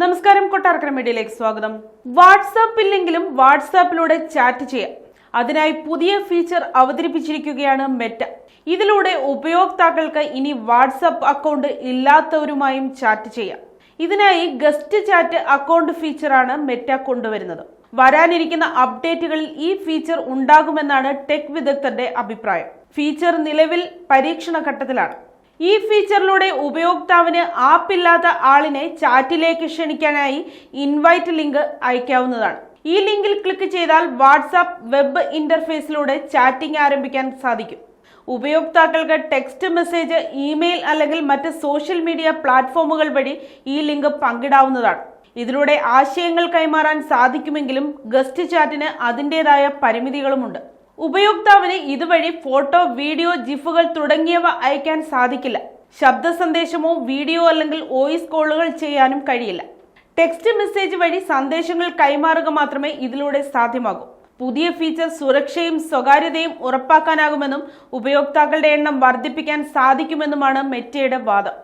നമസ്കാരം, കൊട്ടാരക്കര മീഡിയയിലേക്ക് സ്വാഗതം. വാട്സാപ്പ് ഇല്ലെങ്കിലും വാട്സാപ്പിലൂടെ ചാറ്റ് ചെയ്യാം. അതിനായി പുതിയ ഫീച്ചർ അവതരിപ്പിച്ചിരിക്കുകയാണ് മെറ്റ. ഇതിലൂടെ ഉപയോക്താക്കൾക്ക് ഇനി വാട്സാപ്പ് അക്കൗണ്ട് ഇല്ലാത്തവരുമായും ചാറ്റ് ചെയ്യാം. ഇതിനായി ഗസ്റ്റ് ചാറ്റ് അക്കൗണ്ട് ഫീച്ചറാണ് മെറ്റ കൊണ്ടുവരുന്നത്. വരാനിരിക്കുന്ന അപ്ഡേറ്റുകളിൽ ഈ ഫീച്ചർ ഉണ്ടാകുമെന്നാണ് ടെക് വിദഗ്ധരുടെ അഭിപ്രായം. ഫീച്ചർ നിലവിൽ പരീക്ഷണ ഘട്ടത്തിലാണ്. ഈ ഫീച്ചറിലൂടെ ഉപയോക്താവിന് ആപ്പില്ലാത്ത ആളിനെ ചാറ്റിലേക്ക് ക്ഷണിക്കാനായി ഇൻവൈറ്റ് ലിങ്ക് അയക്കാവുന്നതാണ്. ഈ ലിങ്കിൽ ക്ലിക്ക് ചെയ്താൽ വാട്സാപ്പ് വെബ് ഇന്റർഫേസിലൂടെ ചാറ്റിംഗ് ആരംഭിക്കാൻ സാധിക്കും. ഉപയോക്താക്കൾക്ക് ടെക്സ്റ്റ് മെസ്സേജ്, ഇമെയിൽ അല്ലെങ്കിൽ മറ്റ് സോഷ്യൽ മീഡിയ പ്ലാറ്റ്ഫോമുകൾ വഴി ഈ ലിങ്ക് പങ്കിടാവുന്നതാണ്. ഇതിലൂടെ ആശയങ്ങൾ കൈമാറാൻ സാധിക്കുമെങ്കിലും ഗസ്റ്റ് ചാറ്റിന് അതിൻ്റെതായ പരിമിതികളുമുണ്ട്. ഉപയോക്താവിന് ഇതുവഴി ഫോട്ടോ, വീഡിയോ, ജിഫുകൾ തുടങ്ങിയവ അയക്കാൻ സാധിക്കില്ല. ശബ്ദ സന്ദേശമോ വീഡിയോ അല്ലെങ്കിൽ വോയിസ് കോളുകൾ ചെയ്യാനും കഴിയില്ല. ടെക്സ്റ്റ് മെസ്സേജ് വഴി സന്ദേശങ്ങൾ കൈമാറുക മാത്രമേ ഇതിലൂടെ സാധ്യമാകൂ. പുതിയ ഫീച്ചർ സുരക്ഷയും സ്വകാര്യതയും ഉറപ്പാക്കാനാകുമെന്നും ഉപയോക്താക്കളുടെ എണ്ണം വർദ്ധിപ്പിക്കാൻ സാധിക്കുമെന്നുമാണ് മെറ്റയുടെ വാദം.